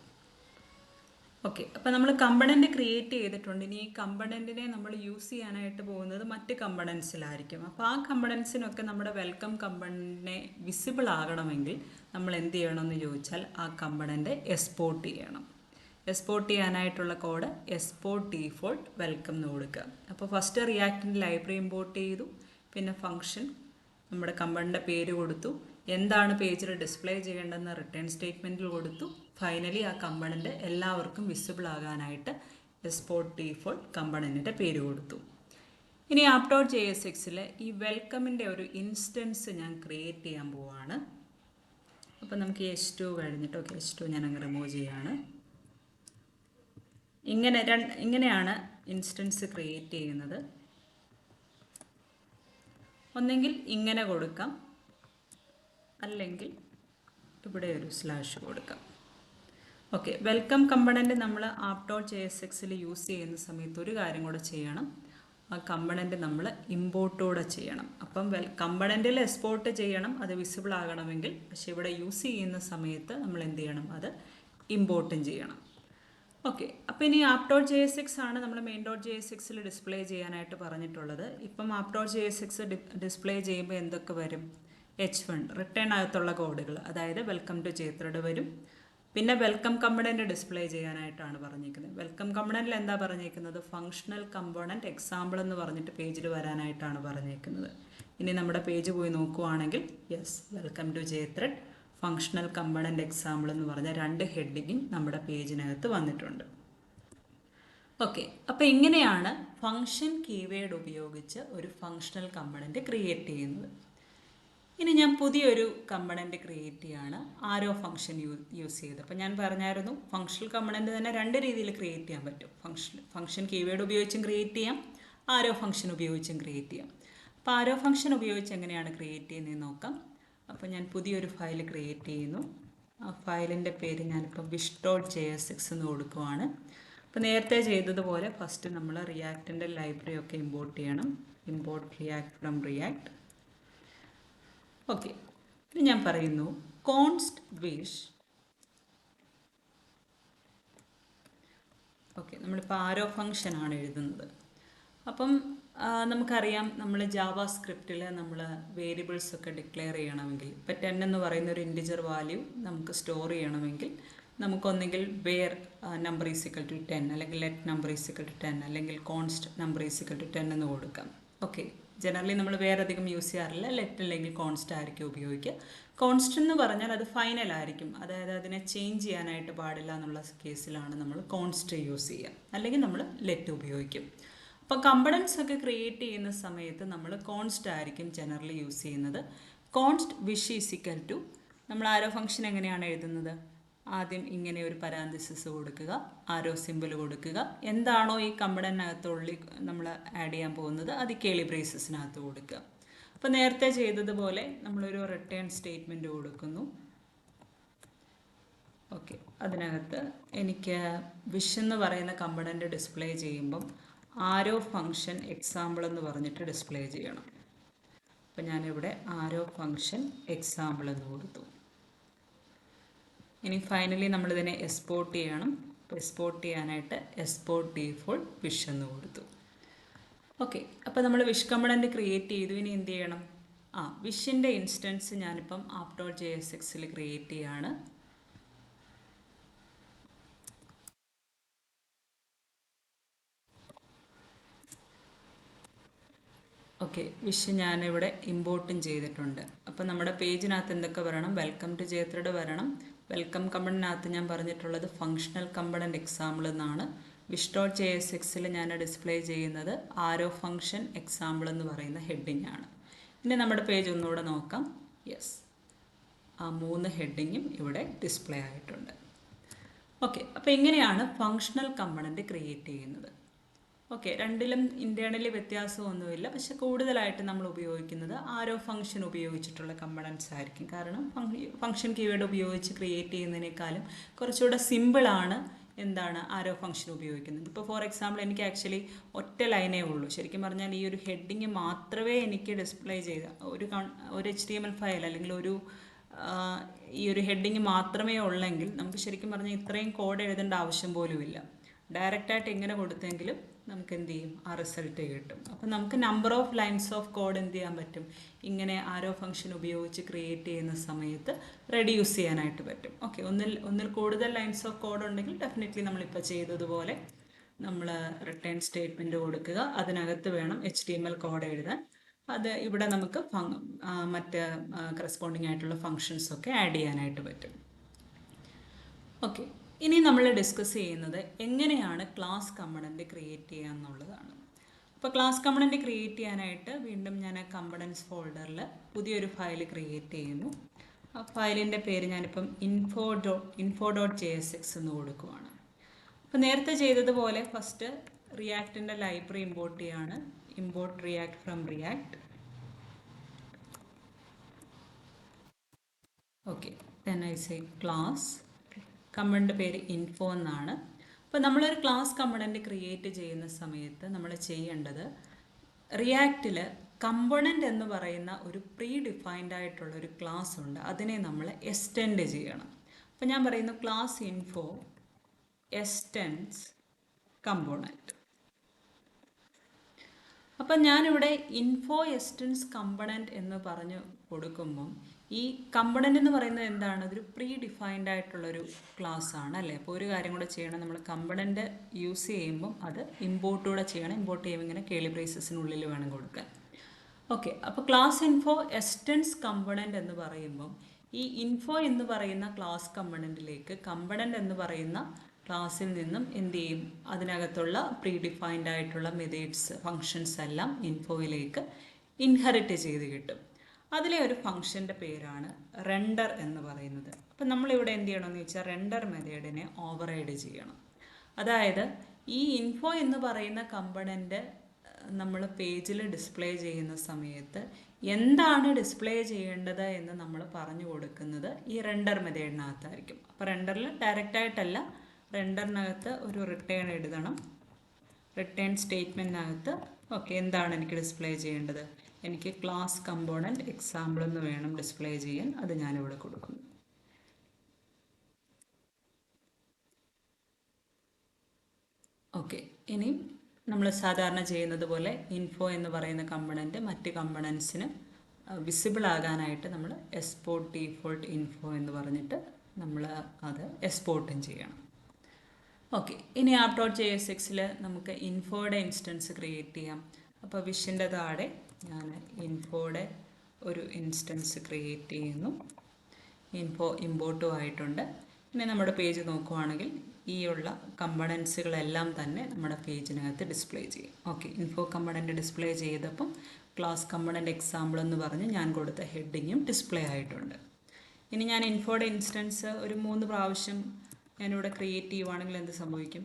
ഓക്കെ, അപ്പോൾ നമ്മൾ കമ്പണൻറ്റ് ക്രിയേറ്റ് ചെയ്തിട്ടുണ്ട്. ഇനി ഈ കമ്പണൻറ്റിനെ നമ്മൾ യൂസ് ചെയ്യാനായിട്ട് പോകുന്നത് മറ്റ് കമ്പണൻസിലായിരിക്കും. അപ്പോൾ ആ കമ്പണൻസിനൊക്കെ നമ്മുടെ വെൽക്കം കമ്പണൻറ്റിനെ വിസിബിൾ ആകണമെങ്കിൽ നമ്മൾ എന്ത് ചെയ്യണമെന്ന് ചോദിച്ചാൽ ആ കമ്പണൻറ്റ് എക്സ്പോർട്ട് ചെയ്യണം. എക്സ്പോർട്ട് ചെയ്യാനായിട്ടുള്ള കോഡ് എക്സ്പോർട്ട് ഡീഫോൾട്ട് വെൽക്കം എന്ന് കൊടുക്കുക. അപ്പോൾ ഫസ്റ്റ് റിയാക്റ്റിൻ്റെ ലൈബ്രറി ഇമ്പോർട്ട് ചെയ്തു, പിന്നെ ഫങ്ഷൻ നമ്മുടെ കമ്പണൻ്റെ പേര് കൊടുത്തു, എന്താണ് പേജിൽ ഡിസ്പ്ലേ ചെയ്യേണ്ടതെന്ന് റിട്ടേൺ സ്റ്റേറ്റ്മെൻറ്റിൽ കൊടുത്തു. ഫൈനലി ആ കമ്പണൻ്റ് എല്ലാവർക്കും വിസിബിൾ ആകാനായിട്ട് എക്സ്പോർട്ട് ഡീഫോൾട്ട് കമ്പണൻറ്റിൻ്റെ പേര് കൊടുത്തു. ഇനി app.jsxൽ ഈ വെൽക്കമിൻ്റെ ഒരു ഇൻസ്റ്റൻസ് ഞാൻ ക്രിയേറ്റ് ചെയ്യാൻ പോവാണ്. അപ്പോൾ നമുക്ക് H2 കഴിഞ്ഞിട്ട്, ഓക്കെ H2 ഞാൻ അങ്ങ് റിമൂവ് ചെയ്യാണ്. ഇങ്ങനെയാണ് ഇൻസ്റ്റൻസ് ക്രിയേറ്റ് ചെയ്യുന്നത്. ഒന്നെങ്കിൽ ഇങ്ങനെ കൊടുക്കാം, അല്ലെങ്കിൽ ഇവിടെ ഒരു സ്ലാഷ് കൊടുക്കാം. ഓക്കെ, വെൽക്കം കമ്പണൻറ്റ് നമ്മൾ app.jsxൽ യൂസ് ചെയ്യുന്ന സമയത്ത് ഒരു കാര്യം കൂടെ ചെയ്യണം, ആ കമ്പണൻറ്റ് നമ്മൾ ഇമ്പോർട്ടോടെ ചെയ്യണം. അപ്പം കമ്പണൻറ്റിൽ എക്സ്പോർട്ട് ചെയ്യണം, അത് വിസിബിൾ ആകണമെങ്കിൽ. പക്ഷേ ഇവിടെ യൂസ് ചെയ്യുന്ന സമയത്ത് നമ്മൾ എന്ത് ചെയ്യണം, അത് ഇമ്പോർട്ടും ചെയ്യണം. ഓക്കെ, അപ്പോൾ ഇനി app.jsx ആണ് നമ്മൾ main.jsxൽ ഡിസ്പ്ലേ ചെയ്യാനായിട്ട് പറഞ്ഞിട്ടുള്ളത്. ഇപ്പം app.jsx ഡിസ്പ്ലേ ചെയ്യുമ്പോൾ എന്തൊക്കെ വരും? h1 റിട്ടേൺ അകത്തുള്ള കോഡുകൾ, അതായത് വെൽക്കം ടു ജേത്രഡ് വരും. പിന്നെ വെൽക്കം കമ്പണൻറ്റ് ഡിസ്പ്ലേ ചെയ്യാനായിട്ടാണ് പറഞ്ഞിരിക്കുന്നത്. വെൽക്കം കമ്പണൻറ്റിൽ എന്താ പറഞ്ഞിരിക്കുന്നത്? ഫങ്ഷണൽ കമ്പോണൻറ്റ് എക്സാമ്പിൾ എന്ന് പറഞ്ഞിട്ട് പേജിൽ വരാനായിട്ടാണ് പറഞ്ഞിരിക്കുന്നത്. ഇനി നമ്മുടെ പേജ് പോയി നോക്കുവാണെങ്കിൽ യെസ്, വെൽക്കം ടു ജേത്രഡ് ഫങ്ഷണൽ കമ്പണൻറ്റ് എക്സാമ്പിൾ എന്ന് പറഞ്ഞ 2 ഹെഡിങ്ങും നമ്മുടെ പേജിനകത്ത് വന്നിട്ടുണ്ട്. ഓക്കെ, അപ്പോൾ ഇങ്ങനെയാണ് ഫങ്ഷൻ കീവേഡ് ഉപയോഗിച്ച് ഒരു ഫങ്ഷണൽ കമ്പണൻറ്റ് ക്രിയേറ്റ് ചെയ്യുന്നത്. ഇനി ഞാൻ പുതിയൊരു കമ്പണൻറ്റ് ക്രിയേറ്റ് ചെയ്യാണ് ആരോ ഫംഗ്ഷൻ യൂസ് ചെയ്ത്. അപ്പോൾ ഞാൻ പറഞ്ഞായിരുന്നു ഫങ്ഷണൽ കമ്പണൻറ്റ് തന്നെ 2 രീതിയിൽ ക്രിയേറ്റ് ചെയ്യാൻ പറ്റും. ഫങ്ഷൻ കീവേഡ് ഉപയോഗിച്ചും ക്രിയേറ്റ് ചെയ്യാം, ആരോ ഫംഗ്ഷൻ ഉപയോഗിച്ചും ക്രിയേറ്റ് ചെയ്യാം. അപ്പോൾ ആരോ ഫംഗ്ഷൻ ഉപയോഗിച്ച് എങ്ങനെയാണ് ക്രിയേറ്റ് ചെയ്യുന്നതെന്ന് നോക്കാം. അപ്പോൾ ഞാൻ പുതിയൊരു ഫയൽ ക്രിയേറ്റ് ചെയ്യുന്നു. ആ ഫയലിൻ്റെ പേര് ഞാനിപ്പോൾ wish.jsx എന്ന് കൊടുക്കുവാണ്. അപ്പോൾ നേരത്തെ ചെയ്തതുപോലെ ഫസ്റ്റ് നമ്മൾ റിയാക്റ്റിൻ്റെ ലൈബ്രറി ഒക്കെ ഇമ്പോർട്ട് ചെയ്യണം. Import react from react. Okay, ഇനി ഞാൻ പറയുന്നു കോൺസ്റ്റ് വിഷ്. ഓക്കെ, നമ്മളിപ്പോൾ ആരോ ഫംഗ്ഷനാണ് എഴുതുന്നത്. അപ്പം നമുക്കറിയാം, നമ്മൾ ജാവാ സ്ക്രിപ്റ്റിൽ നമ്മൾ വേരിയബിൾസ് ഒക്കെ ഡിക്ലെയർ ചെയ്യണമെങ്കിൽ, ഇപ്പോൾ 10 എന്ന് പറയുന്ന ഒരു ഇൻറ്റിജർ വാല്യൂ നമുക്ക് സ്റ്റോർ ചെയ്യണമെങ്കിൽ നമുക്കൊന്നെങ്കിൽ var number is equal to 10, അല്ലെങ്കിൽ let number is equal to 10, അല്ലെങ്കിൽ const number is equal to 10 എന്ന് കൊടുക്കാം. ഓക്കെ, ജനറലി നമ്മൾ വേറെ അധികം യൂസ് ചെയ്യാറില്ല. ലെറ്റ് അല്ലെങ്കിൽ കോൺസ്റ്റ് ആയിരിക്കും ഉപയോഗിക്കുക. കോൺസ്റ്റ് എന്ന് പറഞ്ഞാൽ അത് ഫൈനൽ ആയിരിക്കും, അതായത് അതിനെ ചേഞ്ച് ചെയ്യാനായിട്ട് പാടില്ല എന്നുള്ള കേസിലാണ് നമ്മൾ കോൺസ്റ്റ് യൂസ് ചെയ്യുക, അല്ലെങ്കിൽ നമ്മൾ ലെറ്റ് ഉപയോഗിക്കും. അപ്പോൾ കമ്പണൻസ് ഒക്കെ ക്രിയേറ്റ് ചെയ്യുന്ന സമയത്ത് നമ്മൾ കോൺസ്റ്റ് ആയിരിക്കും ജനറലി യൂസ് ചെയ്യുന്നത്. Const which is equal to, നമ്മൾ ആരോ ഫംഗ്ഷൻ എങ്ങനെയാണ് എഴുതുന്നത്? ആദ്യം ഇങ്ങനെ ഒരു പരാന്തസിസ് കൊടുക്കുക, ആരോ സിമ്പിൾ കൊടുക്കുക, എന്താണോ ഈ കമ്പണൻറ്റിനകത്തുള്ളിൽ നമ്മൾ ആഡ് ചെയ്യാൻ പോകുന്നത് അത് കേളി ബ്രേസസിനകത്ത് കൊടുക്കുക. അപ്പോൾ നേരത്തെ ചെയ്തതുപോലെ നമ്മളൊരു റിട്ടേൺ സ്റ്റേറ്റ്മെൻറ്റ് കൊടുക്കുന്നു. ഓക്കെ, അതിനകത്ത് എനിക്ക് വിഷ് എന്ന് പറയുന്ന കമ്പണൻറ്റ് ഡിസ്പ്ലേ ചെയ്യുമ്പം ആരോ ഫംഗ്ഷൻ എക്സാമ്പിൾ എന്ന് പറഞ്ഞിട്ട് ഡിസ്പ്ലേ ചെയ്യണം. അപ്പോൾ ഞാനിവിടെ ആരോ ഫംഗ്ഷൻ എക്സാമ്പിൾ എന്ന് കൊടുത്തു. ഇനി ഫൈനലി നമ്മളിതിനെ എക്സ്പോർട്ട് ചെയ്യണം. അപ്പോൾ എക്സ്പോർട്ട് ചെയ്യാനായിട്ട് എക്സ്പോർട്ട് ഡീഫോൾട്ട് വിഷ് എന്ന് കൊടുത്തു. ഓക്കെ, അപ്പോൾ നമ്മൾ വിഷ് കമ്പണൻറ്റ് ക്രിയേറ്റ് ചെയ്തു. ഇനി എന്ത് ചെയ്യണം? വിഷിൻ്റെ ഇൻസ്റ്റൻസ് ഞാനിപ്പം app.jsxൽ ക്രിയേറ്റ് ചെയ്യാണ്. ഓക്കെ, വിഷ് ഞാനിവിടെ ഇമ്പോർട്ടും ചെയ്തിട്ടുണ്ട്. അപ്പോൾ നമ്മുടെ പേജിനകത്ത് എന്തൊക്കെ വരണം? വെൽക്കം ടു ജേത്രഡ് വരണം. വെൽക്കം കമ്പണൻറ്റിനകത്ത് ഞാൻ പറഞ്ഞിട്ടുള്ളത് ഫങ്ഷണൽ കമ്പണൻറ്റ് എക്സാമ്പിൾ എന്നാണ്. wish.jsxൽ ഞാൻ ഡിസ്പ്ലേ ചെയ്യുന്നത് ആരോ ഫംഗ്ഷൻ എക്സാമ്പിൾ എന്ന് പറയുന്ന ഹെഡിങ് ആണ്. ഇനി നമ്മുടെ പേജ് ഒന്നുകൂടെ നോക്കാം. യെസ്, ആ 3 ഹെഡിങ്ങും ഇവിടെ ഡിസ്പ്ലേ ആയിട്ടുണ്ട്. ഓക്കെ, അപ്പോൾ ഇങ്ങനെയാണ് ഫങ്ഷണൽ കമ്പണൻറ്റ് ക്രിയേറ്റ് ചെയ്യുന്നത്. ഓക്കെ, രണ്ടിലും ഇൻറ്റേർണലി വ്യത്യാസമൊന്നുമില്ല, പക്ഷെ കൂടുതലായിട്ട് നമ്മൾ ഉപയോഗിക്കുന്നത് ആരോ ഫംഗ്ഷൻ ഉപയോഗിച്ചിട്ടുള്ള കമ്പണൻസ് ആയിരിക്കും. കാരണം ഫംഗ്ഷൻ കീവേഡ് ഉപയോഗിച്ച് ക്രിയേറ്റ് ചെയ്യുന്നതിനേക്കാളും കുറച്ചുകൂടെ സിമ്പിളാണ് എന്താണ് ആരോ ഫംഗ്ഷൻ ഉപയോഗിക്കുന്നത്. ഇപ്പോൾ ഫോർ എക്സാമ്പിൾ എനിക്ക് ആക്ച്വലി ഒറ്റ ലൈനേ ഉള്ളൂ. ശരിക്കും പറഞ്ഞാൽ ഈ ഒരു ഹെഡിങ് മാത്രമേ എനിക്ക് ഡിസ്പ്ലേ ചെയ്ത ഒരു HTML ഫയൽ അല്ലെങ്കിൽ ഈ ഒരു ഹെഡിങ് മാത്രമേ ഉള്ളെങ്കിൽ നമുക്ക് ശരിക്കും പറഞ്ഞാൽ ഇത്രയും കോഡ് എഴുതേണ്ട ആവശ്യം പോലുമില്ല. ഡയറക്റ്റായിട്ട് എങ്ങനെ കൊടുത്തെങ്കിലും നമുക്ക് എന്ത് ചെയ്യും? ആ റിസൾട്ട് കിട്ടും. അപ്പം നമുക്ക് number of lines of code എന്ത് ചെയ്യാൻ പറ്റും? ഇങ്ങനെ ആരോ ഫംഗ്ഷൻ ഉപയോഗിച്ച് ക്രിയേറ്റ് ചെയ്യുന്ന സമയത്ത് റെഡ്യൂസ് ചെയ്യാനായിട്ട് പറ്റും. ഓക്കെ, ഒന്നിൽ കൂടുതൽ ലൈൻസ് ഓഫ് കോഡ് ഉണ്ടെങ്കിൽ ഡെഫിനറ്റ്ലി നമ്മളിപ്പോൾ ചെയ്തതുപോലെ നമ്മൾ റിട്ടേൺ സ്റ്റേറ്റ്മെൻറ്റ് കൊടുക്കുക, അതിനകത്ത് വേണം HTML കോഡ് എഴുതാൻ. അത് ഇവിടെ നമുക്ക് മറ്റ് കറസ്പോണ്ടിങ് ആയിട്ടുള്ള ഫങ്ഷൻസ് ഒക്കെ ആഡ് ചെയ്യാനായിട്ട് പറ്റും. ഓക്കെ, ഇനി നമ്മൾ ഡിസ്കസ് ചെയ്യുന്നത് എങ്ങനെയാണ് ക്ലാസ് കമ്പണൻറ്റ് ക്രിയേറ്റ് ചെയ്യുക എന്നുള്ളതാണ്. അപ്പോൾ ക്ലാസ് കമ്പണൻറ്റ് ക്രിയേറ്റ് ചെയ്യാനായിട്ട് വീണ്ടും ഞാൻ കമ്പണൻസ് ഫോൾഡറിൽ പുതിയൊരു ഫയൽ ക്രിയേറ്റ് ചെയ്യുന്നു. ആ ഫയലിൻ്റെ പേര് ഞാനിപ്പം info.jsx എന്ന് കൊടുക്കുവാണ്. അപ്പോൾ നേരത്തെ ചെയ്തതുപോലെ ഫസ്റ്റ് റിയാക്റ്റിൻ്റെ ലൈബ്രറി ഇമ്പോർട്ട് ചെയ്യാണ്. Import react from react. Okay, then I say class. Component പേര് ഇൻഫോ എന്നാണ്. അപ്പോൾ നമ്മളൊരു ക്ലാസ് കമ്പണൻറ്റ് ക്രിയേറ്റ് ചെയ്യുന്ന സമയത്ത് നമ്മൾ ചെയ്യേണ്ടത് റിയാക്റ്റിൽ കമ്പണൻറ്റ് എന്ന് പറയുന്ന ഒരു പ്രീ ഡിഫൈൻഡ് ആയിട്ടുള്ള ഒരു ക്ലാസ് ഉണ്ട്, അതിനെ നമ്മൾ എക്സ്റ്റെൻഡ് ചെയ്യണം. അപ്പോൾ ഞാൻ പറയുന്നു ക്ലാസ് ഇൻഫോ എസ്റ്റൻസ് കമ്പോണൻറ്റ്. അപ്പം ഞാനിവിടെ ഇൻഫോ എസ്റ്റൻസ് കമ്പണൻറ്റ് എന്ന് പറഞ്ഞു കൊടുക്കുമ്പം ഈ കമ്പണൻ്റ് എന്ന് പറയുന്നത് എന്താണ്? അതൊരു പ്രീ ഡിഫൈൻഡ് ആയിട്ടുള്ളൊരു ക്ലാസ് ആണ് അല്ലേ? അപ്പോൾ ഒരു കാര്യം കൂടെ ചെയ്യണം, നമ്മൾ കമ്പണൻ്റ് യൂസ് ചെയ്യുമ്പം അത് ഇമ്പോർട്ട് കൂടെ ചെയ്യണം. ഇമ്പോർട്ട് ചെയ്യുമ്പോൾ ഇങ്ങനെ കേളി ബ്രേസസിനുള്ളിൽ വേണം കൊടുക്കാൻ. ഓക്കെ, അപ്പോൾ ക്ലാസ് ഇൻഫോ എസ്റ്റൻസ് കമ്പണൻ്റ് എന്ന് പറയുമ്പം ഈ ഇൻഫോ എന്ന് പറയുന്ന ക്ലാസ് കമ്പണൻറ്റിലേക്ക് കമ്പണൻ്റ് എന്ന് പറയുന്ന ക്ലാസ്സിൽ നിന്നും എന്ത് ചെയ്യും? അതിനകത്തുള്ള പ്രീ ഡിഫൈൻഡ് ആയിട്ടുള്ള മെത്തേഡ്സ് ഫങ്ഷൻസ് എല്ലാം ഇൻഫോയിലേക്ക് ഇൻഹെറിറ്റ് ചെയ്ത് കിട്ടും. അതിലെ ഒരു ഫംഗ്ഷൻ്റെ പേരാണ് റെൻഡർ എന്ന് പറയുന്നത്. അപ്പം നമ്മളിവിടെ എന്ത് ചെയ്യണമെന്ന് വെച്ചാൽ റെൻഡർ മെത്തേഡിനെ ഓവർറൈഡ് ചെയ്യണം. അതായത് ഈ ഇൻഫോ എന്ന് പറയുന്ന കമ്പണൻ്റ് നമ്മൾ പേജിൽ ഡിസ്പ്ലേ ചെയ്യുന്ന സമയത്ത് എന്താണ് ഡിസ്പ്ലേ ചെയ്യേണ്ടത് എന്ന് നമ്മൾ പറഞ്ഞു കൊടുക്കുന്നത് ഈ റെൻഡർ മെത്തേഡിനകത്തായിരിക്കും. അപ്പോൾ റെൻഡറിൽ ഡയറക്റ്റായിട്ടല്ല, റെൻഡറിനകത്ത് ഒരു റിട്ടേൺ എഴുതണം. റിട്ടേൺ സ്റ്റേറ്റ്മെൻറ്റിനകത്ത് ഓക്കെ എന്താണ് എനിക്ക് ഡിസ്പ്ലേ ചെയ്യേണ്ടത്? എനിക്ക് ക്ലാസ് കമ്പോണൻറ്റ് എക്സാമ്പിൾ എന്ന് വേണം ഡിസ്പ്ലേ ചെയ്യാൻ. അത് ഞാനിവിടെ കൊടുക്കുന്നു. ഓക്കെ, ഇനി നമ്മൾ സാധാരണ ചെയ്യുന്നത് പോലെ ഇൻഫോ എന്ന് പറയുന്ന കമ്പണൻറ്റ് മറ്റ് കമ്പണൻസിന് വിസിബിൾ ആകാനായിട്ട് നമ്മൾ എക്സ്പോർട്ട് ഡീഫോൾട്ട് ഇൻഫോ എന്ന് പറഞ്ഞിട്ട് നമ്മൾ അത് എക്സ്പോർട്ടും ചെയ്യണം. ഓക്കെ, ഇനി app.jsxൽ നമുക്ക് ഇൻഫോയുടെ ഇൻസ്റ്റൻസ് ക്രിയേറ്റ് ചെയ്യാം. അപ്പോൾ വിഷിൻ്റെ താഴെ ഞാൻ ഇൻഫോയുടെ ഒരു ഇൻസ്റ്റൻസ് ക്രിയേറ്റ് ചെയ്യുന്നു. ഇൻഫോ ഇമ്പോർട്ടും ആയിട്ടുണ്ട്. ഇനി നമ്മുടെ പേജ് നോക്കുവാണെങ്കിൽ ഈ ഉള്ള കമ്പണൻസുകളെല്ലാം തന്നെ നമ്മുടെ പേജിനകത്ത് ഡിസ്പ്ലേ ചെയ്യും. ഓക്കെ, ഇൻഫോ കമ്പണൻറ്റ് ഡിസ്പ്ലേ ചെയ്തപ്പം ക്ലാസ് കമ്പണൻറ്റ് എക്സാമ്പിൾ എന്ന് പറഞ്ഞ് ഞാൻ കൊടുത്ത ഹെഡിങ്ങും ഡിസ്പ്ലേ ആയിട്ടുണ്ട്. ഇനി ഞാൻ ഇൻഫോയുടെ ഇൻസ്റ്റൻസ് ഒരു 3 പ്രാവശ്യം ഞാനിവിടെ ക്രിയേറ്റ് ചെയ്യുവാണെങ്കിൽ എന്ത് സംഭവിക്കും?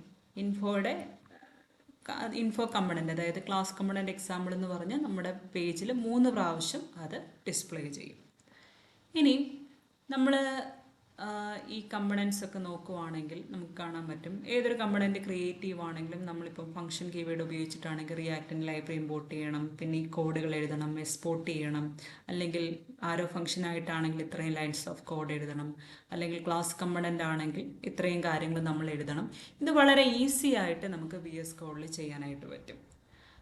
ഇൻഫോ കമ്പണൻറ്റ് അതായത് ക്ലാസ് കമ്പണൻറ്റ് എക്സാമ്പിൾ എന്ന് പറഞ്ഞ് നമ്മുടെ പേജിൽ 3 പ്രാവശ്യം അത് ഡിസ്പ്ലേ ചെയ്യും. ഇനി നമ്മൾ ഈ കമ്പണൻസ് ഒക്കെ നോക്കുവാണെങ്കിൽ നമുക്ക് കാണാൻ പറ്റും ഏതൊരു കമ്പണൻറ്റ് ക്രിയേറ്റ് ചെയ്യുവാണെങ്കിലും നമ്മളിപ്പം ഫംഗ്ഷൻ കീവേഡ് ഉപയോഗിച്ചിട്ടാണെങ്കിൽ റിയാക്റ്റിന് ലൈബ്രറി ഇമ്പോർട്ട് ചെയ്യണം, പിന്നെ ഈ കോഡുകൾ എഴുതണം, എക്സ്പോർട്ട് ചെയ്യണം, അല്ലെങ്കിൽ ആരോ ഫംഗ്ഷൻ ആയിട്ടാണെങ്കിൽ ഇത്രയും ലൈൻസ് ഓഫ് കോഡ് എഴുതണം, അല്ലെങ്കിൽ ക്ലാസ് കമ്പണൻ്റ് ആണെങ്കിൽ ഇത്രയും കാര്യങ്ങൾ നമ്മൾ എഴുതണം. ഇത് വളരെ ഈസി ആയിട്ട് നമുക്ക് VS കോഡിൽ ചെയ്യാനായിട്ട് പറ്റും.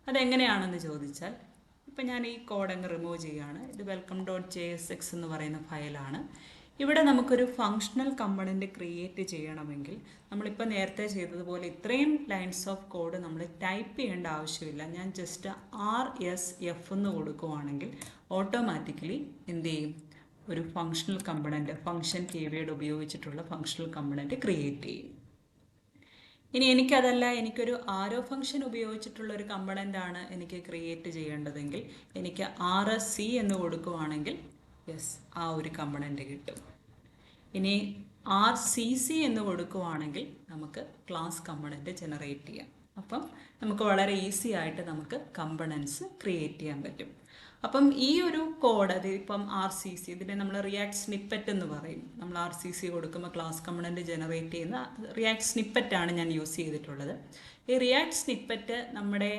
അതെങ്ങനെയാണെന്ന് ചോദിച്ചാൽ ഇപ്പം ഞാൻ ഈ കോഡ് അങ്ങ് റിമൂവ് ചെയ്യുകയാണ്. ഇത് welcome.jsx എന്ന് പറയുന്ന ഫയലാണ്. ഇവിടെ നമുക്കൊരു ഫങ്ഷണൽ കമ്പണൻറ്റ് ക്രിയേറ്റ് ചെയ്യണമെങ്കിൽ നമ്മളിപ്പോൾ നേരത്തെ ചെയ്തതുപോലെ ഇത്രയും ലൈൻസ് ഓഫ് കോഡ് നമ്മൾ ടൈപ്പ് ചെയ്യേണ്ട ആവശ്യമില്ല. ഞാൻ ജസ്റ്റ് RSF എന്ന് കൊടുക്കുവാണെങ്കിൽ ഓട്ടോമാറ്റിക്കലി എന്ത് ചെയ്യും? ഒരു ഫങ്ഷണൽ കമ്പണൻറ്റ് ഫങ്ഷൻ കീവേഡ് ഉപയോഗിച്ചിട്ടുള്ള ഫങ്ഷണൽ കമ്പണൻറ്റ് ക്രിയേറ്റ് ചെയ്യും. ഇനി എനിക്കതല്ല, എനിക്കൊരു ആരോ ഫംഗ്ഷൻ ഉപയോഗിച്ചിട്ടുള്ള ഒരു കമ്പണൻ്റാണ് എനിക്ക് ക്രിയേറ്റ് ചെയ്യേണ്ടതെങ്കിൽ എനിക്ക് RSC എന്ന് കൊടുക്കുവാണെങ്കിൽ യെസ് ആ ഒരു കമ്പണൻറ്റ് കിട്ടും. ഇനി RCC എന്ന് കൊടുക്കുവാണെങ്കിൽ നമുക്ക് ക്ലാസ് കമ്പണൻറ്റ് ജനറേറ്റ് ചെയ്യാം. അപ്പം നമുക്ക് വളരെ ഈസി ആയിട്ട് നമുക്ക് കമ്പണൻസ് ക്രിയേറ്റ് ചെയ്യാൻ പറ്റും. അപ്പം ഈ ഒരു കോഡ് അത് ഇപ്പം RCC ഇതിനെ നമ്മൾ റിയാക്ട് സ്നിപ്പറ്റ് എന്ന് പറയും. നമ്മൾ RCC കൊടുക്കുമ്പോൾ ക്ലാസ് കമ്പണൻറ്റ് ജനറേറ്റ് ചെയ്യുന്ന റിയാക്ട് സ്നിപ്പറ്റാണ് ഞാൻ യൂസ് ചെയ്തിട്ടുള്ളത്. ഈ റിയാക്ട് സ്നിപ്പറ്റ് നമ്മുടെ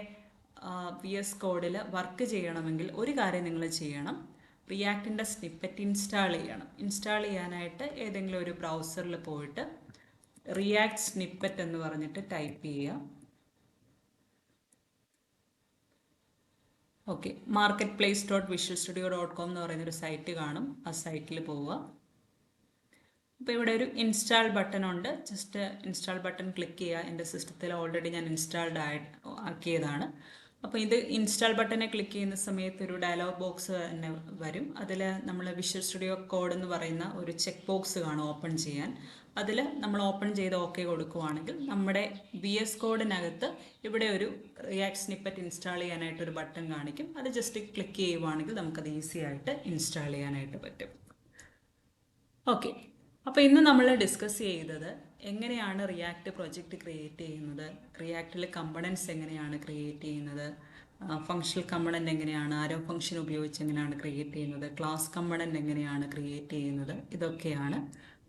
VS കോഡിൽ വർക്ക് ചെയ്യണമെങ്കിൽ ഒരു കാര്യം നിങ്ങൾ ചെയ്യണം, റിയാക്റ്റിൻ്റെ സ്നിപ്പറ്റ് ഇൻസ്റ്റാൾ ചെയ്യണം. ഇൻസ്റ്റാൾ ചെയ്യാനായിട്ട് ഏതെങ്കിലും ഒരു ബ്രൗസറിൽ പോയിട്ട് റിയാക്ട് സ്നിപ്പറ്റ് എന്ന് പറഞ്ഞിട്ട് ടൈപ്പ് ചെയ്യുക. ഓക്കെ, marketplace.visualstudio.com എന്ന് പറയുന്നൊരു സൈറ്റ് കാണും. ആ സൈറ്റിൽ പോവുക. അപ്പോൾ ഇവിടെ ഒരു ഇൻസ്റ്റാൾ ബട്ടൺ ഉണ്ട്. ജസ്റ്റ് ഇൻസ്റ്റാൾ ബട്ടൺ ക്ലിക്ക് ചെയ്യുക. എൻ്റെ സിസ്റ്റത്തിൽ ഓൾറെഡി ഞാൻ ഇൻസ്റ്റാൾഡ് ആക്കിയതാണ്. അപ്പോൾ ഇത് ഇൻസ്റ്റാൾ ബട്ടനെ ക്ലിക്ക് ചെയ്യുന്ന സമയത്ത് ഒരു ഡയലോഗ് ബോക്സ് തന്നെ വരും. അതിൽ നമ്മൾ വിഷ്വൽ സ്റ്റുഡിയോ കോഡ് എന്ന് പറയുന്ന ഒരു ചെക്ക് ബോക്സ് കാണും ഓപ്പൺ ചെയ്യാൻ. അതിൽ നമ്മൾ ഓപ്പൺ ചെയ്ത് ഓക്കെ കൊടുക്കുവാണെങ്കിൽ നമ്മുടെ VS കോഡിനകത്ത് ഇവിടെ ഒരു റിയാക്ട് സ്നിപ്പറ്റ് ഇൻസ്റ്റാൾ ചെയ്യാനായിട്ടൊരു ബട്ടൺ കാണിക്കും. അത് ജസ്റ്റ് ക്ലിക്ക് ചെയ്യുവാണെങ്കിൽ നമുക്കത് ഈസി ആയിട്ട് ഇൻസ്റ്റാൾ ചെയ്യാനായിട്ട് പറ്റും. ഓക്കെ, അപ്പോൾ ഇന്ന് നമ്മൾ ഡിസ്കസ് ചെയ്തത് എങ്ങനെയാണ് റിയാക്ട് പ്രൊജക്റ്റ് ക്രിയേറ്റ് ചെയ്യുന്നത്, റിയാക്റ്റിലെ കമ്പണൻസ് എങ്ങനെയാണ് ക്രിയേറ്റ് ചെയ്യുന്നത്, ഫങ്ഷണൽ കമ്പണൻ്റ് എങ്ങനെയാണ്, ആരോ ഫംഗ്ഷൻ ഉപയോഗിച്ച് എങ്ങനെയാണ് ക്രിയേറ്റ് ചെയ്യുന്നത്, ക്ലാസ് കമ്പണൻ്റ് എങ്ങനെയാണ് ക്രിയേറ്റ് ചെയ്യുന്നത്, ഇതൊക്കെയാണ്.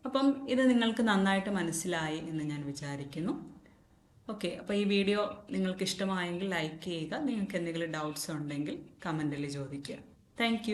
അപ്പം ഇത് നിങ്ങൾക്ക് നന്നായിട്ട് മനസ്സിലായി എന്ന് ഞാൻ വിചാരിക്കുന്നു. ഓക്കെ, അപ്പോൾ ഈ വീഡിയോ നിങ്ങൾക്ക് ഇഷ്ടമായെങ്കിൽ ലൈക്ക് ചെയ്യുക. നിങ്ങൾക്ക് എന്തെങ്കിലും ഡൗട്ട്സ് ഉണ്ടെങ്കിൽ കമൻറ്റിൽ ചോദിക്കുക. താങ്ക്